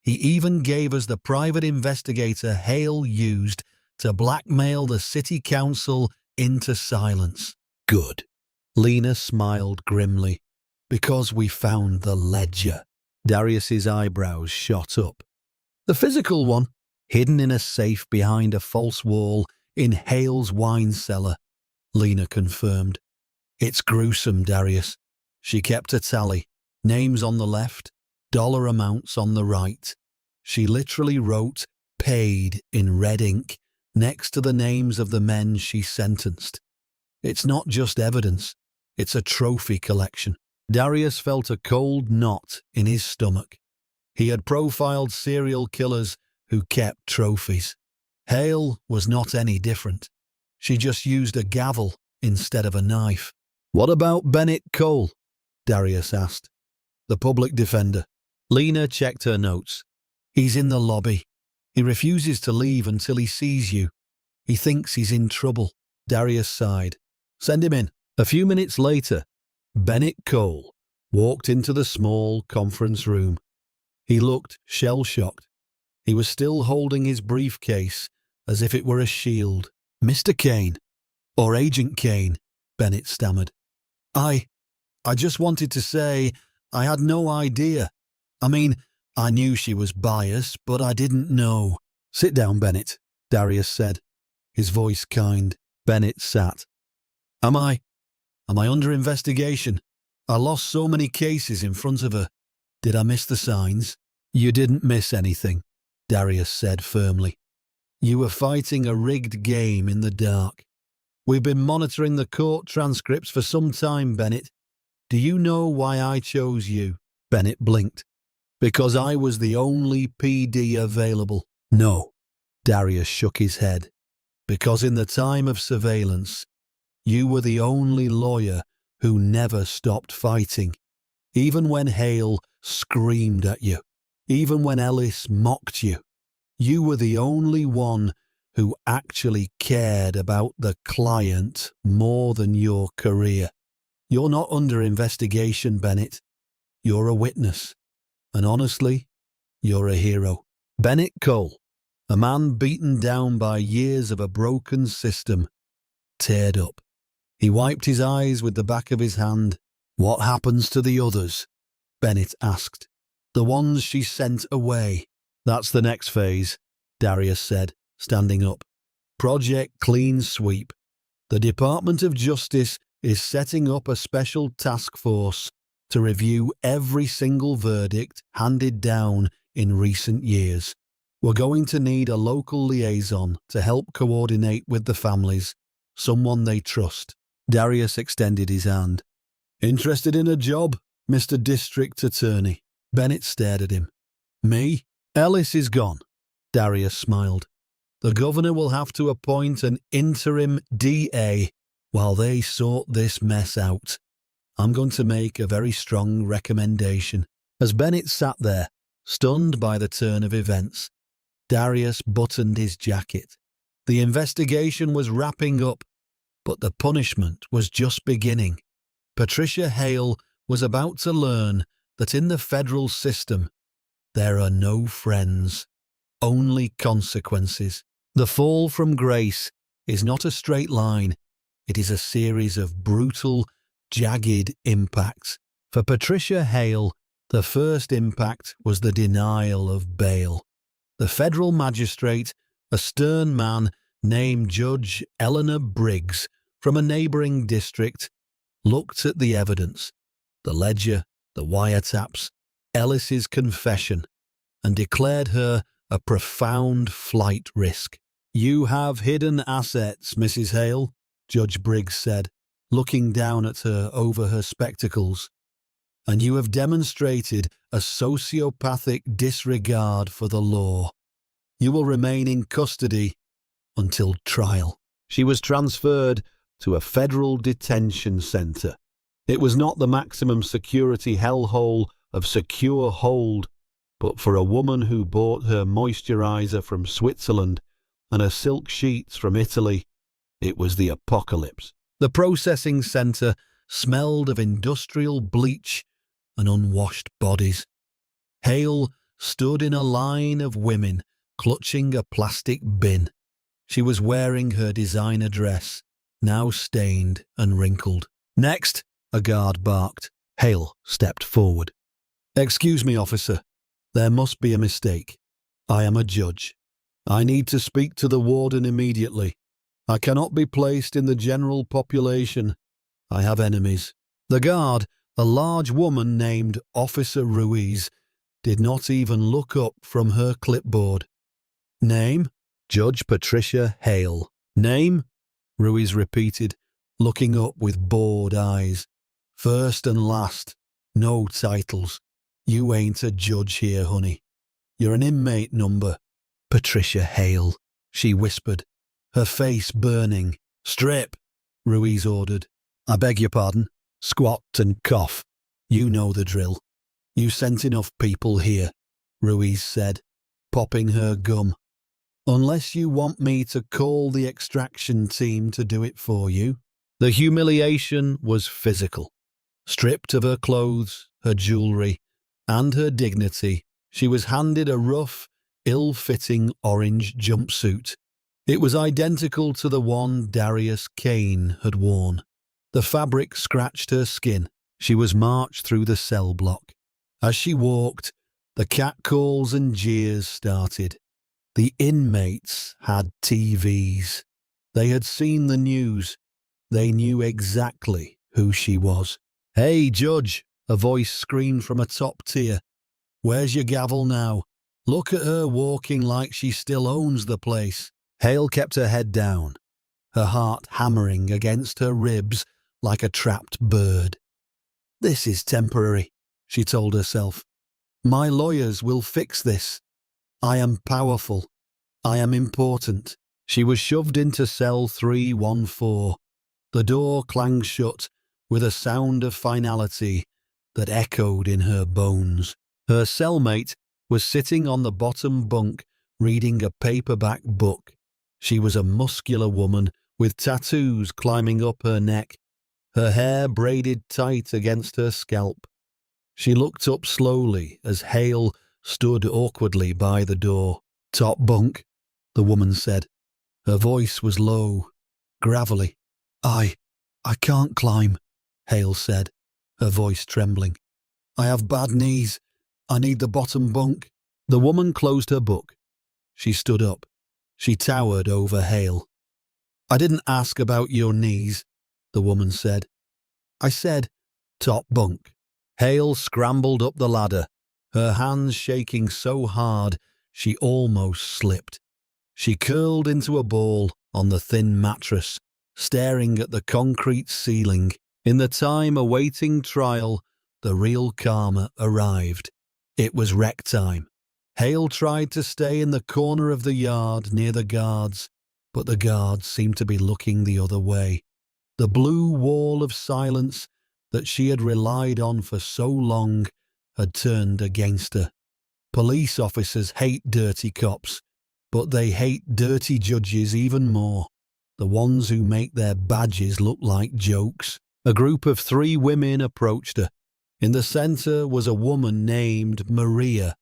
He even gave us the private investigator Hale used to blackmail the city council into silence. Good. Lena smiled grimly. Because we found the ledger. Darius's eyebrows shot up. The physical one, hidden in a safe behind a false wall in Hale's wine cellar, Lena confirmed. It's gruesome, Darius. She kept a tally. Names on the left, dollar amounts on the right. She literally wrote paid in red ink next to the names of the men she sentenced. It's not just evidence, it's a trophy collection. Darius felt a cold knot in his stomach. He had profiled serial killers who kept trophies. Hale was not any different. She just used a gavel instead of a knife. What about Bennett Cole? Darius asked. The public defender. Lena checked her notes. He's in the lobby. He refuses to leave until he sees you. He thinks he's in trouble. Darius sighed. Send him in. A few minutes later, Bennett Cole walked into the small conference room. He looked shell-shocked. He was still holding his briefcase as if it were a shield. "Mr. Kane, or Agent Kane," Bennett stammered. I just wanted to say I had no idea. I mean, I knew she was biased, but I didn't know." "Sit down, Bennett," Darius said, his voice kind. Bennett sat. Am I under investigation? I lost so many cases in front of her. Did I miss the signs?" "You didn't miss anything," Darius said firmly. "You were fighting a rigged game in the dark. We've been monitoring the court transcripts for some time, Bennett. Do you know why I chose you?" Bennett blinked. "Because I was the only PD available." "No." Darius shook his head. "Because in the time of surveillance, you were the only lawyer who never stopped fighting. Even when Hale screamed at you, even when Ellis mocked you, you were the only one who actually cared about the client more than your career. You're not under investigation, Bennett. You're a witness. And honestly, you're a hero." Bennett Cole, a man beaten down by years of a broken system, teared up. He wiped his eyes with the back of his hand. "What happens to the others?" Bennett asked. "The ones she sent away." "That's the next phase," Darius said, standing up. "Project Clean Sweep. The Department of Justice is setting up a special task force to review every single verdict handed down in recent years. We're going to need a local liaison to help coordinate with the families, someone they trust." Darius extended his hand. "Interested in a job, Mr. District Attorney?" Bennett stared at him. "Me? Ellis is gone." Darius smiled. "The governor will have to appoint an interim DA while they sort this mess out. I'm going to make a very strong recommendation." As Bennett sat there, stunned by the turn of events, Darius buttoned his jacket. The investigation was wrapping up, but the punishment was just beginning. Patricia Hale was about to learn that in the federal system, there are no friends, only consequences. The fall from grace is not a straight line. It is a series of brutal, jagged impacts. For Patricia Hale, the first impact was the denial of bail. The federal magistrate, a stern man named Judge Eleanor Briggs from a neighbouring district, looked at the evidence, the ledger, the wiretaps, Ellis's confession, and declared her a profound flight risk. "You have hidden assets, Mrs. Hale," Judge Briggs said, looking down at her over her spectacles, "and you have demonstrated a sociopathic disregard for the law. You will remain in custody until trial." She was transferred to a federal detention center. It was not the maximum security hellhole of Secure Hold, but for a woman who bought her moisturizer from Switzerland and her silk sheets from Italy, it was the apocalypse. The processing center smelled of industrial bleach and unwashed bodies. Hale stood in a line of women clutching a plastic bin. She was wearing her designer dress, now stained and wrinkled. "Next," a guard barked. Hale stepped forward. "Excuse me, officer. There must be a mistake. I am a judge. I need to speak to the warden immediately. I cannot be placed in the general population. I have enemies." The guard, a large woman named Officer Ruiz, did not even look up from her clipboard. "Name?" "Judge Patricia Hale." "Name?" Ruiz repeated, looking up with bored eyes. "First and last. No titles. You ain't a judge here, honey. You're an inmate number." "Patricia Hale," she whispered, her face burning. "Strip," Ruiz ordered. "I beg your pardon." "Squat and cough. You know the drill." "You sent enough people here," Ruiz said, popping her gum. "Unless you want me to call the extraction team to do it for you." The humiliation was physical. Stripped of her clothes, her jewelry, and her dignity, She was handed a rough, ill-fitting orange jumpsuit. It was identical to the one Darius Kane had worn. The fabric scratched her skin. She was marched through the cell block. As she walked, the catcalls and jeers started. The inmates had TVs. They had seen the news. They knew exactly who she was. "Hey, Judge," a voice screamed from a top tier. "Where's your gavel now? Look at her walking like she still owns the place." Hale kept her head down, her heart hammering against her ribs like a trapped bird. "This is temporary," she told herself. "My lawyers will fix this. I am powerful. I am important." She was shoved into cell 314. The door clanged shut with a sound of finality that echoed in her bones. Her cellmate was sitting on the bottom bunk reading a paperback book. She was a muscular woman with tattoos climbing up her neck, her hair braided tight against her scalp. She looked up slowly as Hale stood awkwardly by the door. "Top bunk," the woman said. Her voice was low, gravelly. I can't climb," Hale said, her voice trembling. "I have bad knees. I need the bottom bunk." The woman closed her book. She stood up. She towered over Hale. "I didn't ask about your knees," the woman said. "I said top bunk." Hale scrambled up the ladder, her hands shaking so hard she almost slipped. She curled into a ball on the thin mattress, staring at the concrete ceiling. In the time awaiting trial, the real karma arrived. It was rec time. Hale tried to stay in the corner of the yard near the guards, but the guards seemed to be looking the other way. The blue wall of silence that she had relied on for so long had turned against her. Police officers hate dirty cops, but they hate dirty judges even more. The ones who make their badges look like jokes. A group of 3 women approached her. In the center was a woman named Maria.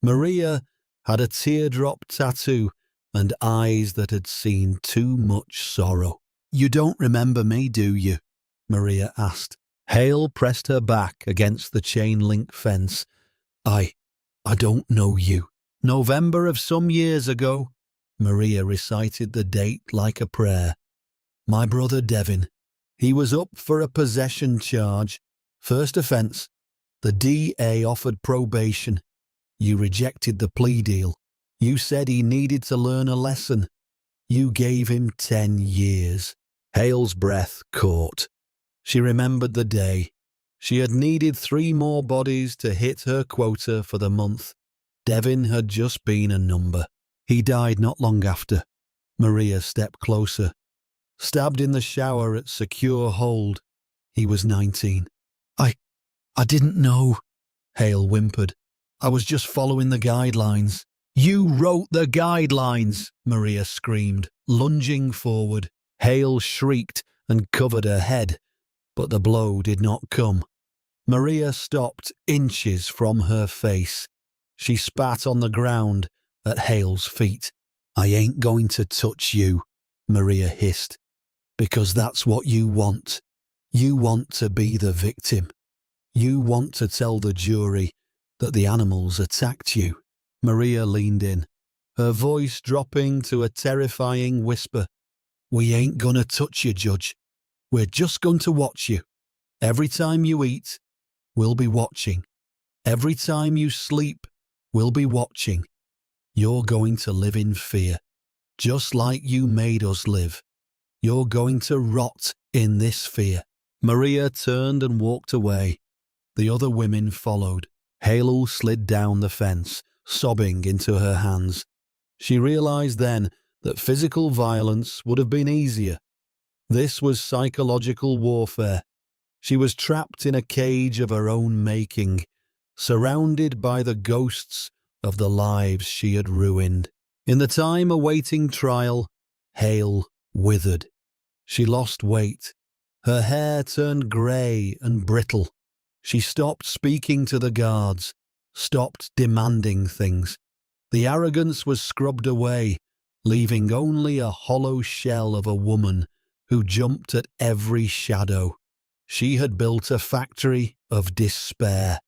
Maria had a teardrop tattoo and eyes that had seen too much sorrow. "You don't remember me, do you?" Maria asked. Hale pressed her back against the chain-link fence. I don't know you." "November of some years ago," Maria recited the date like a prayer. "My brother Devin. He was up for a possession charge. First offence. The DA offered probation. You rejected the plea deal. You said he needed to learn a lesson. You gave him 10 years. Hale's breath caught. She remembered the day. She had needed 3 more bodies to hit her quota for the month. Devin had just been a number. He died not long after. Maria stepped closer. Stabbed in the shower at secure hold. He was 19. I didn't know," Hale whimpered. "I was just following the guidelines." "You wrote the guidelines," Maria screamed, lunging forward. Hale shrieked and covered her head, but the blow did not come. Maria stopped inches from her face. She spat on the ground at Hale's feet. "I ain't going to touch you," Maria hissed, "because that's what you want. You want to be the victim. You want to tell the jury that the animals attacked you." Maria leaned in, her voice dropping to a terrifying whisper. "We ain't gonna touch you, Judge. We're just going to watch you. Every time you eat, we'll be watching. Every time you sleep, we'll be watching. You're going to live in fear, just like you made us live. You're going to rot in this fear." Maria turned and walked away. The other women followed. Hale slid down the fence, sobbing into her hands. She realized then that physical violence would have been easier. This was psychological warfare. She was trapped in a cage of her own making, surrounded by the ghosts of the lives she had ruined. In the time awaiting trial, Hale withered. She lost weight. Her hair turned grey and brittle. She stopped speaking to the guards. stopped demanding things. The arrogance was scrubbed away, leaving only a hollow shell of a woman who jumped at every shadow. She had built a factory of despair,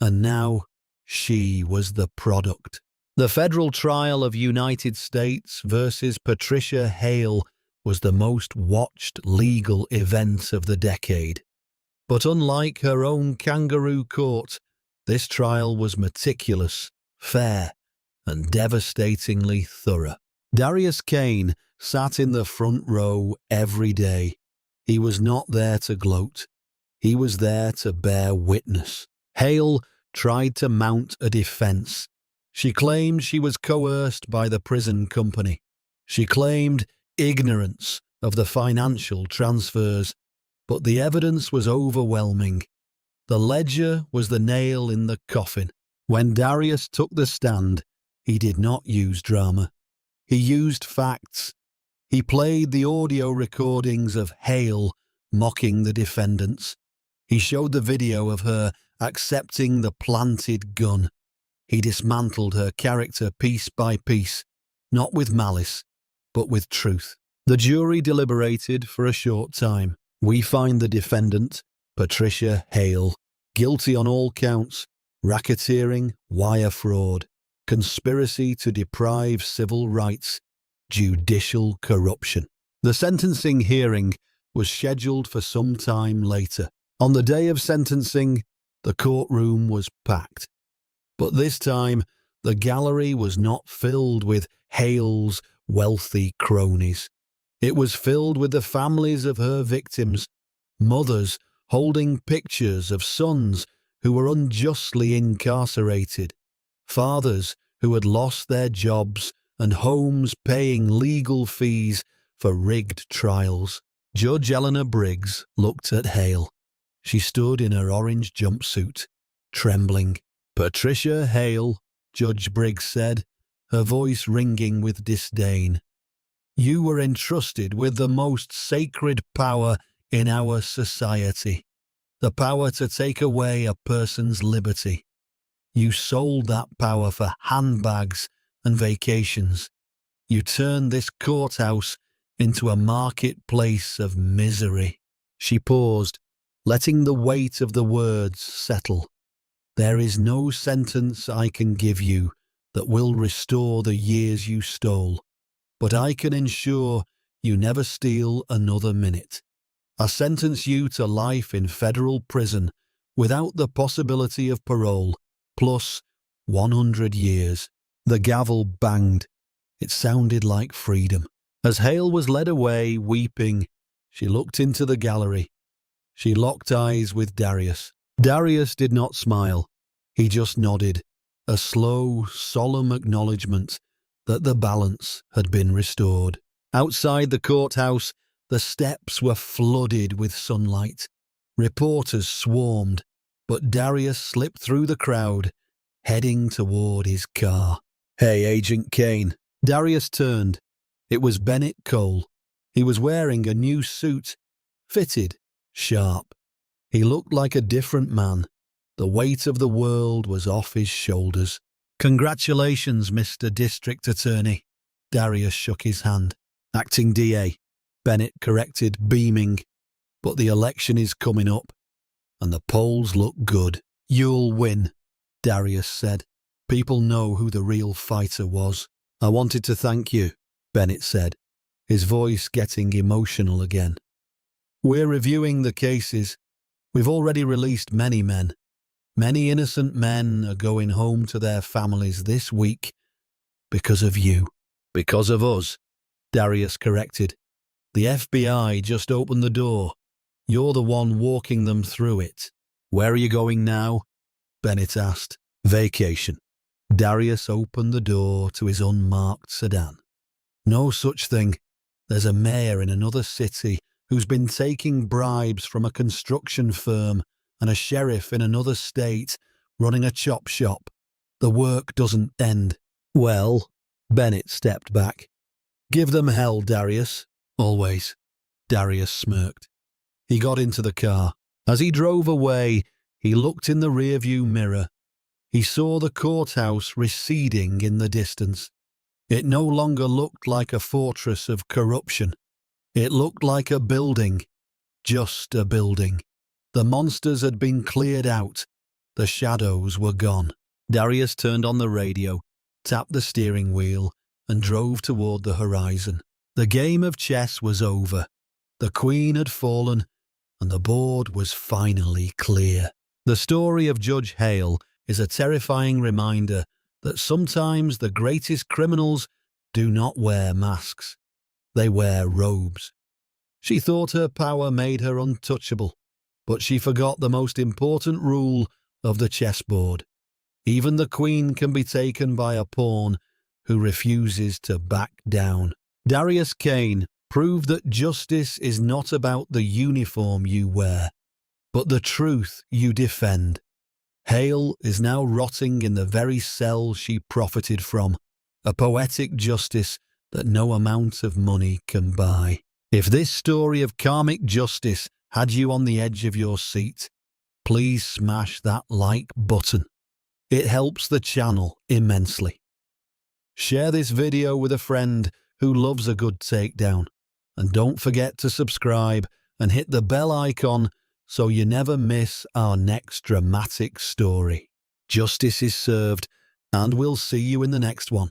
and now she was the product. The federal trial of United States versus Patricia Hale was the most watched legal event of the decade. But unlike her own kangaroo court, this trial was meticulous, fair, and devastatingly thorough. Darius Kane sat in the front row every day. He was not there to gloat. He was there to bear witness. Hale tried to mount a defense. She claimed she was coerced by the prison company. She claimed ignorance of the financial transfers, but the evidence was overwhelming. The ledger was the nail in the coffin. When Darius took the stand, he did not use drama. He used facts. He played the audio recordings of Hale mocking the defendants. He showed the video of her accepting the planted gun. He dismantled her character piece by piece, not with malice, but with truth. The jury deliberated for a short time. We find the defendant, Patricia Hale, guilty on all counts: racketeering, wire fraud, conspiracy to deprive civil rights, judicial corruption. The sentencing hearing was scheduled for some time later. On the day of sentencing, the courtroom was packed. But this time, the gallery was not filled with Hale's wealthy cronies. It was filled with the families of her victims, mothers holding pictures of sons who were unjustly incarcerated, fathers who had lost their jobs, and homes paying legal fees for rigged trials. Judge Eleanor Briggs looked at Hale. She stood in her orange jumpsuit, trembling. "Patricia Hale," Judge Briggs said, her voice ringing with disdain, "you were entrusted with the most sacred power in our society, the power to take away a person's liberty. You sold that power for handbags and vacations. You turned this courthouse into a marketplace of misery." She paused, letting the weight of the words settle. "There is no sentence I can give you that will restore the years you stole, but I can ensure you never steal another minute. I sentence you to life in federal prison without the possibility of parole, plus 100 years. The gavel banged. It sounded like freedom. As Hale was led away, weeping, she looked into the gallery. She locked eyes with Darius. Darius did not smile. He just nodded, a slow, solemn acknowledgement that the balance had been restored. Outside the courthouse, the steps were flooded with sunlight. Reporters swarmed, but Darius slipped through the crowd, heading toward his car. "Hey, Agent Kane." Darius turned. It was Bennett Cole. He was wearing a new suit, fitted, sharp. He looked like a different man. The weight of the world was off his shoulders. "Congratulations, Mr. District Attorney." Darius shook his hand. "Acting DA," Bennett corrected, beaming. "But the election is coming up, and the polls look good." "You'll win," Darius said. "People know who the real fighter was." "I wanted to thank you," Bennett said, his voice getting emotional again. "We're reviewing the cases. We've already released many men. Many innocent men are going home to their families this week because of you." "Because of us," Darius corrected. "The FBI just opened the door. You're the one walking them through it." "Where are you going now?" Bennett asked. "Vacation." Darius opened the door to his unmarked sedan. "No such thing. There's a mayor in another city who's been taking bribes from a construction firm and a sheriff in another state running a chop shop. The work doesn't end." "Well," Bennett stepped back. "Give them hell, Darius. Always." Darius smirked. He got into the car. As he drove away, he looked in the rearview mirror. He saw the courthouse receding in the distance. It no longer looked like a fortress of corruption. It looked like a building, just a building. The monsters had been cleared out. The shadows were gone. Darius turned on the radio, tapped the steering wheel, and drove toward the horizon. The game of chess was over. The queen had fallen, and the board was finally clear. The story of Judge Hale is a terrifying reminder that sometimes the greatest criminals do not wear masks. They wear robes. She thought her power made her untouchable, but she forgot the most important rule of the chessboard. Even the queen can be taken by a pawn who refuses to back down. Darius Kane proved that justice is not about the uniform you wear, but the truth you defend. Hale is now rotting in the very cell she profited from, a poetic justice that no amount of money can buy. If this story of karmic justice had you on the edge of your seat, please smash that like button. It helps the channel immensely. Share this video with a friend who loves a good takedown. And don't forget to subscribe and hit the bell icon so you never miss our next dramatic story. Justice is served, and we'll see you in the next one.